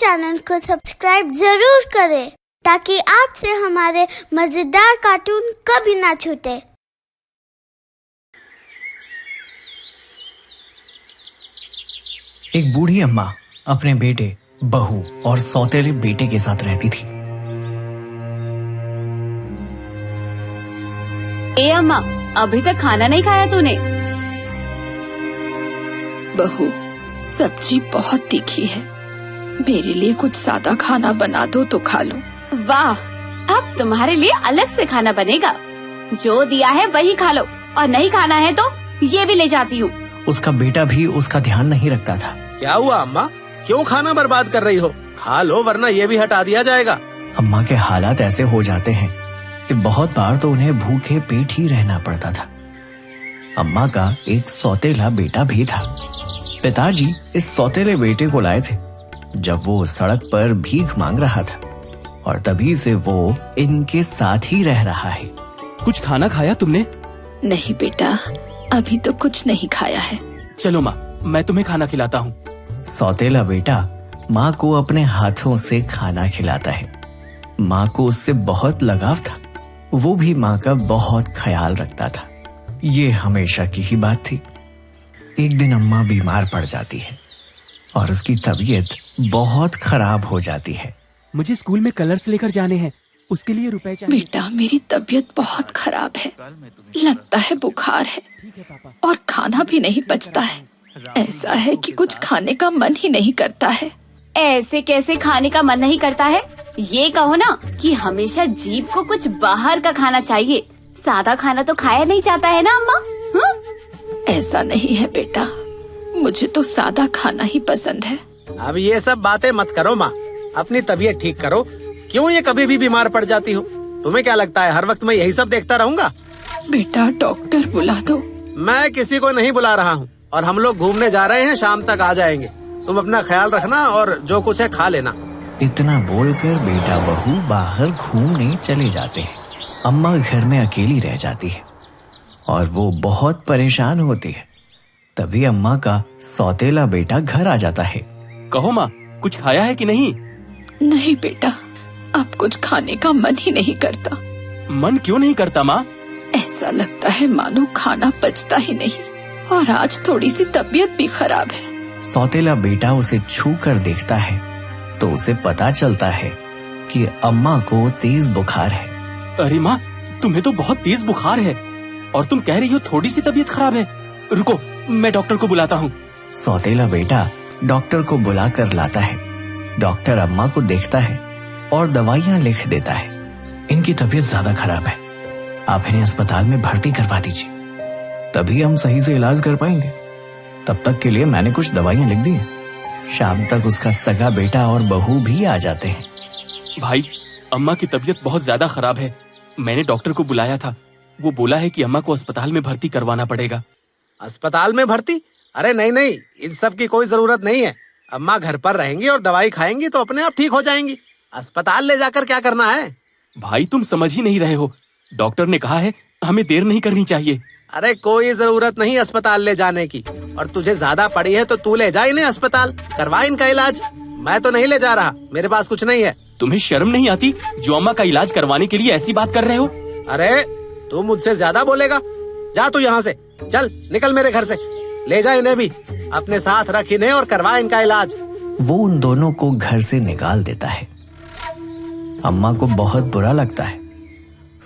Channel को subscribe जरूर करें ताकि आपसे हमारे मजेदार कार्टून कभी ना छूटे। एक बूढ़ी अम्मा अपने बेटे, बहू और सौतेले बेटे के साथ रहती थी। ए अम्मा, अभी तक खाना नहीं खाया तूने? बहू, सब्जी बहुत तीखी है, मेरे लिए कुछ सादा खाना बना दो तो खा लूं। वाह, अब तुम्हारे लिए अलग से खाना बनेगा। जो दिया है वही खा लो, और नहीं खाना है तो ये भी ले जाती हूँ। उसका बेटा भी उसका ध्यान नहीं रखता था। क्या हुआ अम्मा, क्यों खाना बर्बाद कर रही हो? खा लो वरना ये भी हटा दिया जाएगा। अम्मा के हालात ऐसे हो जाते हैं कि बहुत बार तो उन्हें भूखे पेट ही रहना पड़ता था। अम्मा का एक सौतेला बेटा भी था। पिताजी इस सौतेले बेटे को लाए थे जब वो सड़क पर भीख मांग रहा था, और तभी से वो इनके साथ ही रह रहा है। कुछ खाना खाया तुमने? नहीं बेटा, अभी तो कुछ नहीं खाया है। चलो माँ, मैं तुम्हें खाना खिलाता हूँ। सौतेला बेटा माँ को अपने हाथों से खाना खिलाता है। माँ को उससे बहुत लगाव था, वो भी माँ का बहुत ख्याल रखता था। ये हमेशा की ही बात थी। एक दिन अम्मा बीमार पड़ जाती है और उसकी तबीयत बहुत खराब हो जाती है। मुझे स्कूल में कलर्स लेकर जाने हैं, उसके लिए रुपए चाहिए। बेटा, मेरी तबीयत बहुत खराब है, लगता है बुखार है और खाना भी नहीं पचता है। ऐसा है कि कुछ खाने का मन ही नहीं करता है। ऐसे कैसे खाने का मन नहीं करता है? ये कहो ना कि हमेशा जीभ को कुछ बाहर का खाना चाहिए। सादा खाना तो खाया नहीं जाता है ना अम्मा? ऐसा नहीं है बेटा, मुझे तो सादा खाना ही पसंद है। अब ये सब बातें मत करो माँ, अपनी तबीयत ठीक करो। क्यों ये कभी भी बीमार पड़ जाती हो? तुम्हें क्या लगता है हर वक्त मैं यही सब देखता रहूंगा? बेटा, डॉक्टर बुला दो। मैं किसी को नहीं बुला रहा हूँ, और हम लोग घूमने जा रहे हैं, शाम तक आ जाएंगे। तुम अपना ख्याल रखना और जो कुछ है खा लेना। इतना बोलकर बेटा बहू बाहर घूमने चले जाते हैं। अम्मा घर में अकेली रह जाती है और वो बहुत परेशान होती है। तभी अम्मा का सौतेला बेटा घर आ जाता है। कहो माँ, कुछ खाया है कि नहीं? नहीं बेटा, अब कुछ खाने का मन ही नहीं करता। मन क्यों नहीं करता माँ? ऐसा लगता है मानो खाना पचता ही नहीं, और आज थोड़ी सी तबीयत भी खराब है। सौतेला बेटा उसे छू कर देखता है तो उसे पता चलता है कि अम्मा को तेज बुखार है। अरे माँ, तुम्हें तो बहुत तेज बुखार है और तुम कह रही हो थोड़ी सी तबीयत खराब है। रुको, मैं डॉक्टर को बुलाता हूँ। सौतेला बेटा डॉक्टर को बुला कर लाता है। डॉक्टर अम्मा को देखता है और दवाइयाँ लिख देता है। इनकी तबीयत ज्यादा खराब है, आप इन्हें अस्पताल में भर्ती करवा दीजिए, तभी हम सही से इलाज कर पाएंगे। तब तक के लिए मैंने कुछ दवाइयाँ लिख दी हैं। शाम तक उसका सगा बेटा और बहू भी आ जाते हैं। भाई, अम्मा की तबीयत बहुत ज्यादा खराब है। मैंने डॉक्टर को बुलाया था, वो बोला है कि अम्मा को अस्पताल में भर्ती करवाना पड़ेगा। अस्पताल में भर्ती? अरे नहीं नहीं, इन सब की कोई जरूरत नहीं है। अम्मा घर पर रहेंगी और दवाई खाएंगी तो अपने आप ठीक हो जाएंगी। अस्पताल ले जाकर क्या करना है? भाई, तुम समझ ही नहीं रहे हो। डॉक्टर ने कहा है हमें देर नहीं करनी चाहिए। अरे कोई जरूरत नहीं अस्पताल ले जाने की, और तुझे ज्यादा पड़ी है तो तू ले जा इन्हें अस्पताल, करवा इनका इलाज। मैं तो नहीं ले जा रहा, मेरे पास कुछ नहीं है। तुम्हें शर्म नहीं आती जो अम्मा का इलाज करवाने के लिए ऐसी बात कर रहे हो? अरे तू मुझसे ज्यादा बोलेगा, जा तू यहाँ से, चल निकल मेरे घर से। ले जा इन्हें भी, अपने साथ रख इन्हें और करवा इनका इलाज। वो उन दोनों को घर से निकाल देता है। अम्मा को बहुत बुरा लगता है।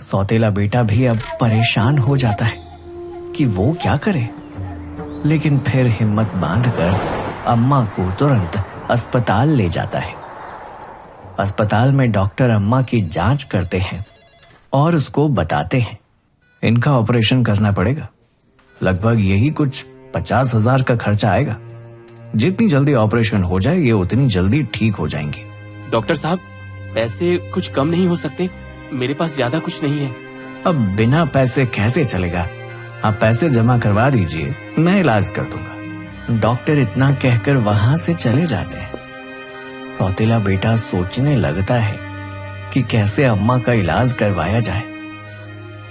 सौतेला बेटा भी अब परेशान हो जाता है कि वो क्या करे, लेकिन फिर हिम्मत बांधकर अम्मा को तुरंत अस्पताल ले जाता है। अस्पताल में डॉक्टर अम्मा की जांच करते हैं और उसको बताते हैं इनका ऑपरेशन करना पड़ेगा। लगभग यही कुछ 50,000 का खर्चा आएगा। जितनी जल्दी ऑपरेशन हो जाए ये उतनी जल्दी ठीक हो जाएंगी। डॉक्टर साहब, पैसे कुछ कम नहीं हो सकते? मेरे पास ज्यादा कुछ नहीं है। अब बिना पैसे कैसे चलेगा? आप पैसे जमा करवा दीजिए, मैं इलाज कर दूंगा। डॉक्टर इतना कहकर वहां से चले जाते हैं। सौतेला बेटा सोचने लगता है कि कैसे अम्मा का इलाज करवाया जाए।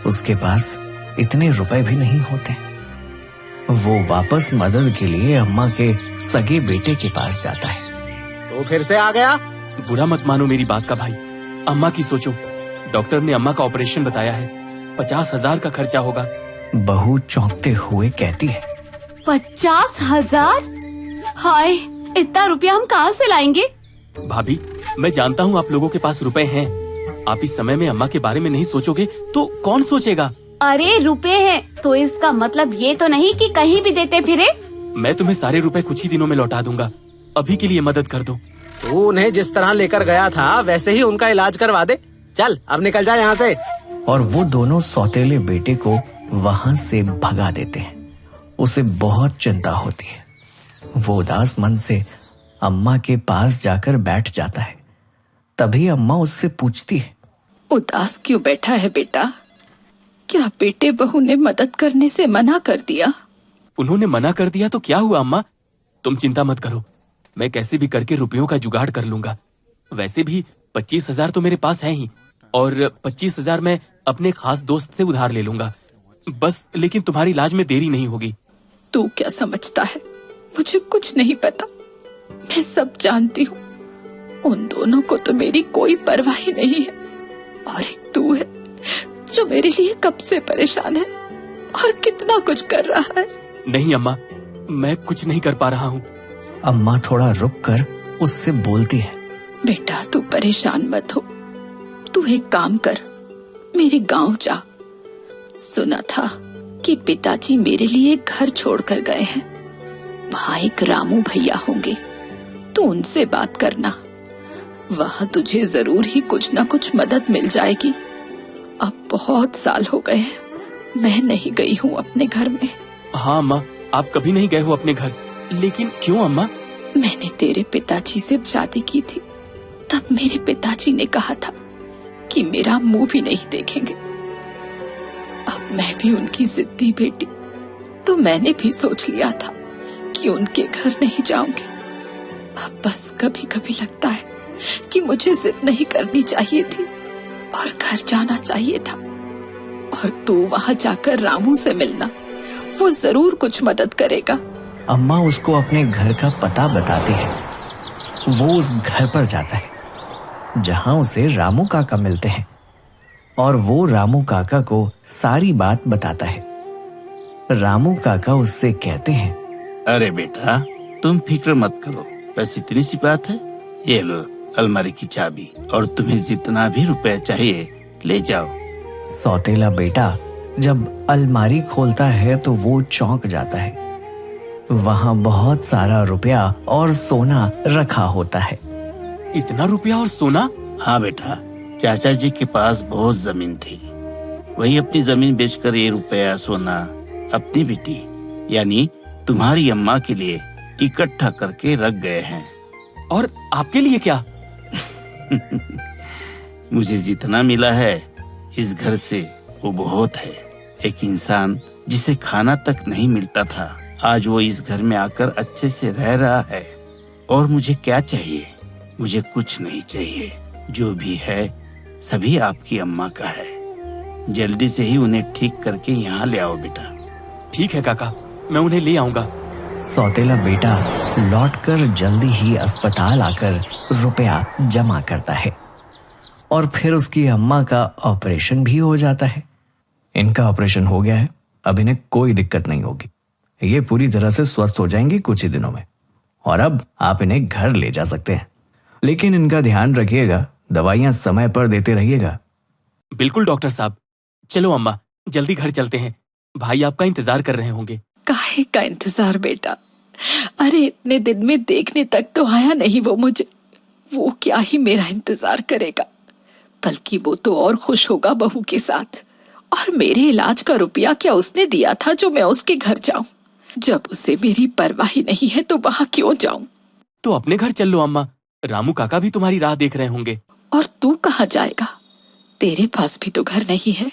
उसके पास इतने रुपए भी नहीं होते। वो वापस मदद के लिए अम्मा के सगे बेटे के पास जाता है। तो फिर से आ गया। बुरा मत मानो मेरी बात का भाई, अम्मा की सोचो। डॉक्टर ने अम्मा का ऑपरेशन बताया है, 50,000 का खर्चा होगा। बहू चौंकते हुए कहती है, 50,000? हाय, इतना रुपया हम कहाँ से लाएंगे? भाभी, मैं जानता हूँ आप लोगों के पास रुपए हैं। आप इस समय में अम्मा के बारे में नहीं सोचोगे तो कौन सोचेगा? अरे रुपए हैं तो इसका मतलब ये तो नहीं कि कहीं भी देते फिरे। मैं तुम्हें सारे रुपए कुछ ही दिनों में लौटा दूंगा, अभी के लिए मदद कर दो। तू उन्हें जिस तरह लेकर गया था वैसे ही उनका इलाज करवा दे। चल अब निकल जा यहाँ से। और वो दोनों सौतेले बेटे को वहां से भगा देते हैं। उसे बहुत चिंता होती है। वो उदास मन से अम्मा के पास जाकर बैठ जाता है। तभी अम्मा उससे पूछती है, उदास क्यों बैठा है बेटा? क्या बेटे बहू ने मदद करने से मना कर दिया? उन्होंने मना कर दिया तो क्या हुआ अम्मा? तुम चिंता मत करो, मैं कैसे भी करके रुपयों का जुगाड़ कर लूंगा। वैसे भी 25,000 तो मेरे पास है ही, और 25,000 मैं अपने खास दोस्त से उधार ले लूंगा। बस लेकिन तुम्हारी इलाज में देरी नहीं होगी। तू क्या समझता है? मुझे कुछ नहीं पता। मैं सब जानती हूँ। उन दोनों को तो मेरी कोई परवाह ही नहीं है, और एक तू है जो मेरे लिए कब से परेशान है और कितना कुछ कर रहा है। नहीं अम्मा, मैं कुछ नहीं कर पा रहा हूँ। अम्मा थोड़ा रुक कर उससे बोलती है, बेटा तू परेशान मत हो। तू एक काम कर, मेरे गांव जा। सुना था कि पिताजी मेरे लिए घर छोड़कर गए हैं। वहाँ एक रामू भैया होंगे, तू उनसे बात करना। वहाँ तुझे जरूर ही कुछ न कुछ मदद मिल जाएगी। अब बहुत साल हो गए हैं मैं नहीं गई हूँ अपने घर में। हाँ अम्मा, आप कभी नहीं गए हो अपने घर, लेकिन क्यों अम्मा? मैंने तेरे पिताजी से शादी की थी, तब मेरे पिताजी ने कहा था कि मेरा मुंह भी नहीं देखेंगे। अब मैं भी उनकी जिद्दी बेटी, तो मैंने भी सोच लिया था कि उनके घर नहीं जाऊंगी। अब बस कभी कभी लगता है कि मुझे जिद नहीं करनी चाहिए थी और घर जाना चाहिए था। और तू वहाँ जाकर रामू से मिलना, वो जरूर कुछ मदद करेगा। अम्मा उसको अपने घर का पता बताती है। वो उस घर पर जाता है जहां उसे रामू काका मिलते हैं, और वो रामू काका को सारी बात बताता है। रामू काका उससे कहते हैं, अरे बेटा तुम फिक्र मत करो, बस इतनी सी बात है। ये लो अलमारी की चाबी, और तुम्हें जितना भी रुपए चाहिए ले जाओ। सौतेला बेटा जब अलमारी खोलता है तो वो चौंक जाता है। वहां बहुत सारा रुपया और सोना रखा होता है। इतना रुपया और सोना? हाँ बेटा, चाचा जी के पास बहुत जमीन थी। वही अपनी जमीन बेचकर ये रुपया सोना अपनी बेटी यानी तुम्हारी अम्मा के लिए इकट्ठा करके रख गए हैं। और आपके लिए क्या? मुझे जितना मिला है इस घर से वो बहुत है। एक इंसान जिसे खाना तक नहीं मिलता था, आज वो इस घर में आकर अच्छे से रह रहा है। और मुझे क्या चाहिए? मुझे कुछ नहीं चाहिए। जो भी है सभी आपकी अम्मा का है। जल्दी से ही उन्हें ठीक करके यहाँ ले आओ बेटा। ठीक है काका, मैं उन्हें ले आऊंगा। सौतेला बेटा लौटकर जल्दी ही अस्पताल आकर रुपया जमा करता है, और फिर उसकी अम्मा का ऑपरेशन भी हो जाता है। इनका ऑपरेशन हो गया है, अब इन्हें कोई दिक्कत नहीं होगी। ये पूरी तरह से स्वस्थ हो जाएंगी कुछ ही दिनों में, और अब आप इन्हें घर ले जा सकते हैं। लेकिन इनका ध्यान रखिएगा, दवाइयां समय पर देते रहिएगा। बिल्कुल डॉक्टर साहब। चलो अम्मा, जल्दी घर चलते हैं। भाई आपका इंतजार कर रहे होंगे। काहे का इंतजार बेटा? अरे इतने दिन में देखने तक तो आया नहीं वो मुझे। वो क्या ही मेरा इंतजार करेगा, बल्कि वो तो और खुश होगा बहू के साथ। और मेरे इलाज का रुपया क्या उसने दिया था जो मैं उसके घर जाऊं? जब उसे मेरी परवाह ही नहीं है तो वहां क्यों जाऊं? तो अपने घर चल लो अम्मा, रामू काका भी तुम्हारी राह देख रहे होंगे। और तू कहाँ जाएगा? तेरे पास भी तो घर नहीं है।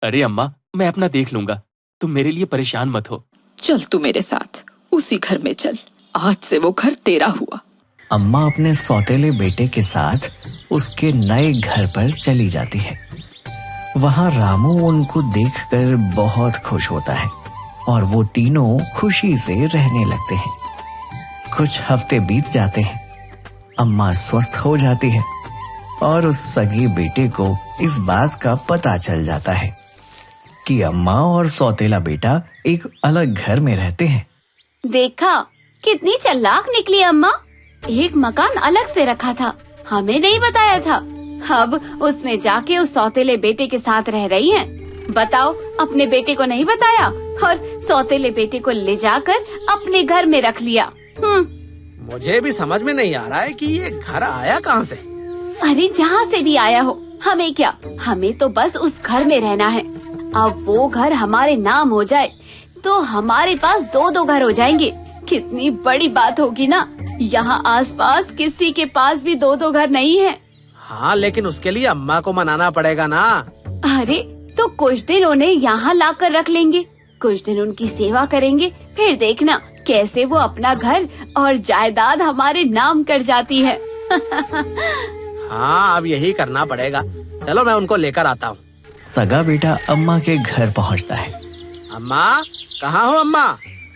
अरे अम्मा, मैं अपना देख लूंगा, तुम मेरे लिए परेशान मत हो। चल तू मेरे साथ उसी घर में चल, आज से वो घर तेरा हुआ। अम्मा अपने सौतेले बेटे के साथ उसके नए घर पर चली जाती है। वहां रामू उनको देखकर बहुत खुश होता है, और वो तीनों खुशी से रहने लगते हैं। कुछ हफ्ते बीत जाते हैं। अम्मा स्वस्थ हो जाती है और उस सगी बेटे को इस बात का पता चल जाता है कि अम्मा और सौतेला बेटा एक अलग घर में रहते हैं। देखा कितनी चालाक निकली अम्मा। एक मकान अलग से रखा था, हमें नहीं बताया था। अब उसमें जाके उस सौतेले बेटे के साथ रह रही हैं। बताओ, अपने बेटे को नहीं बताया और सौतेले बेटे को ले जाकर अपने घर में रख लिया। मुझे भी समझ में नहीं आ रहा है कि ये घर आया कहाँ से। अरे जहाँ से भी आया हो, हमें क्या, हमें तो बस उस घर में रहना है। अब वो घर हमारे नाम हो जाए तो हमारे पास 2-2 घर हो जाएंगे। कितनी बड़ी बात होगी ना। यहाँ आसपास किसी के पास भी 2-2 घर नहीं है। हाँ, लेकिन उसके लिए अम्मा को मनाना पड़ेगा ना। अरे तो कुछ दिन उन्हें यहाँ लाकर रख लेंगे, कुछ दिन उनकी सेवा करेंगे, फिर देखना कैसे वो अपना घर और जायदाद हमारे नाम कर जाती है। हाँ, अब यही करना पड़ेगा। चलो मैं उनको लेकर आता हूँ। सगा बेटा अम्मा के घर पहुँचता है। अम्मा, कहाँ हो अम्मा?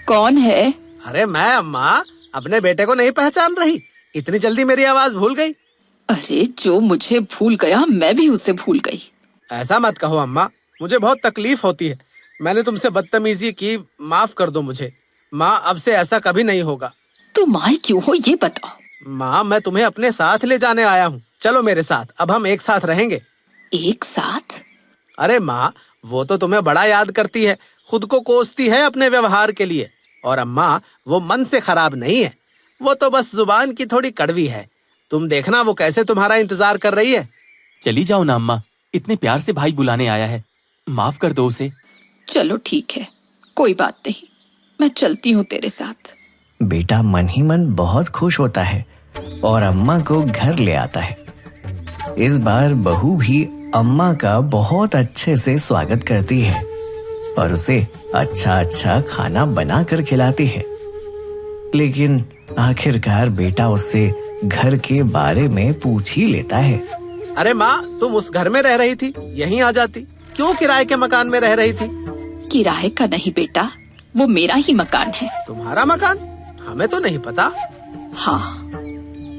कौन है? अरे मैं अम्मा, अपने बेटे को नहीं पहचान रही? इतनी जल्दी मेरी आवाज भूल गई? अरे जो मुझे भूल गया मैं भी उसे भूल गई। ऐसा मत कहो अम्मा, मुझे बहुत तकलीफ होती है। मैंने तुमसे बदतमीजी की, माफ कर दो मुझे। माँ, अब से ऐसा कभी नहीं होगा। तुम माँ क्यों हो ये बताओ। माँ, मैं तुम्हें अपने साथ ले जाने आया हूँ। चलो मेरे साथ, अब हम एक साथ रहेंगे। एक साथ? अरे माँ, वो तो तुम्हें बड़ा याद करती है, खुद को कोसती है अपने व्यवहार के लिए। और अम्मा, वो मन से खराब नहीं है, वो तो बस जुबान की थोड़ी कड़वी है। तुम देखना वो कैसे तुम्हारा इंतजार कर रही है। चली जाओ ना अम्मा, इतने प्यार से भाई बुलाने आया है, माफ कर दो उसे। चलो ठीक है, कोई बात नहीं, मैं चलती हूँ तेरे साथ। बेटा मन ही मन बहुत खुश होता है और अम्मा को घर ले आता है। इस बार बहू भी अम्मा का बहुत अच्छे से स्वागत करती है और उसे अच्छा अच्छा खाना बना कर खिलाती है। लेकिन आखिरकार बेटा उससे घर के बारे में पूछ ही लेता है। अरे माँ, तुम उस घर में रह रही थी, यहीं आ जाती। क्यों किराए के मकान में रह रही थी? किराए का नहीं बेटा, वो मेरा ही मकान है। तुम्हारा मकान? हमें तो नहीं पता। हाँ,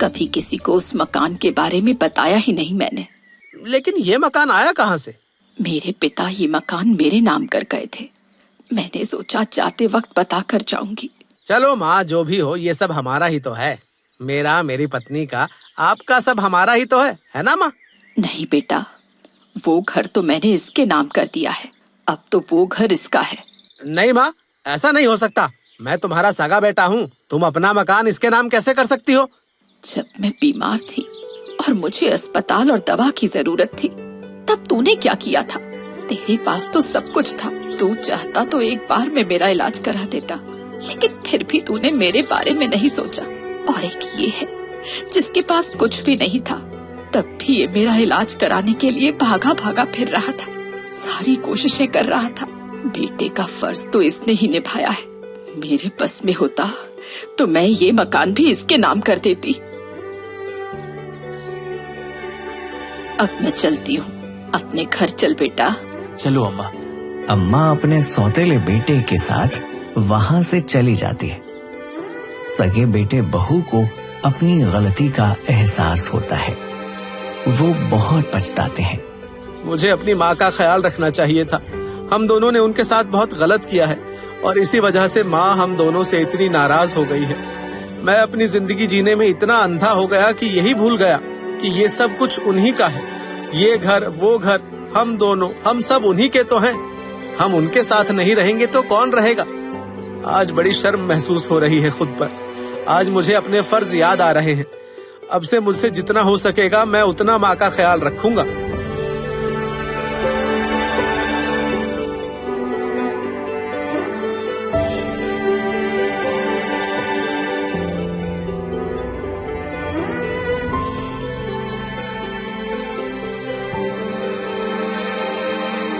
कभी किसी को उस मकान के बारे में बताया ही नहीं मैंने। लेकिन ये मकान आया कहाँ से? मेरे पिता ये मकान मेरे नाम कर गए थे, मैंने सोचा जाते वक्त बता कर जाऊंगी। चलो माँ, जो भी हो, ये सब हमारा ही तो है। मेरा, मेरी पत्नी का, आपका, सब हमारा ही तो है ना माँ? नहीं बेटा, वो घर तो मैंने इसके नाम कर दिया है, अब तो वो घर इसका है। नहीं माँ, ऐसा नहीं हो सकता। मैं तुम्हारा सगा बेटा हूँ, तुम अपना मकान इसके नाम कैसे कर सकती हो? जब मैं बीमार थी और मुझे अस्पताल और दवा की जरूरत थी, तब तूने क्या किया था? तेरे पास तो सब कुछ था, तू चाहता तो एक बार में मेरा इलाज करा देता, लेकिन फिर भी तूने मेरे बारे में नहीं सोचा। और एक ये है जिसके पास कुछ भी नहीं था, तब भी ये मेरा इलाज कराने के लिए भागा भागा फिर रहा था, सारी कोशिशें कर रहा था। बेटे का फर्ज तो इसने ही निभाया है। मेरे बस में होता तो मैं ये मकान भी इसके नाम कर देती। अब मैं चलती हूँ, अपने घर चल बेटा। चलो अम्मा। अम्मा अपने सौतेले बेटे के साथ वहां से चली जाती है। सगे बेटे बहू को अपनी गलती का एहसास होता है, वो बहुत पछताते हैं। मुझे अपनी माँ का ख्याल रखना चाहिए था। हम दोनों ने उनके साथ बहुत गलत किया है और इसी वजह से माँ हम दोनों से इतनी नाराज हो गई है। मैं अपनी जिंदगी जीने में इतना अंधा हो गया कि यही भूल गया कि ये सब कुछ उन्हीं का है। ये घर, वो घर, हम दोनों, हम सब उन्हीं के तो हैं। हम उनके साथ नहीं रहेंगे तो कौन रहेगा? आज बड़ी शर्म महसूस हो रही है खुद पर। आज मुझे अपने फर्ज याद आ रहे हैं। अब से मुझसे जितना हो सकेगा मैं उतना माँ का ख्याल रखूंगा।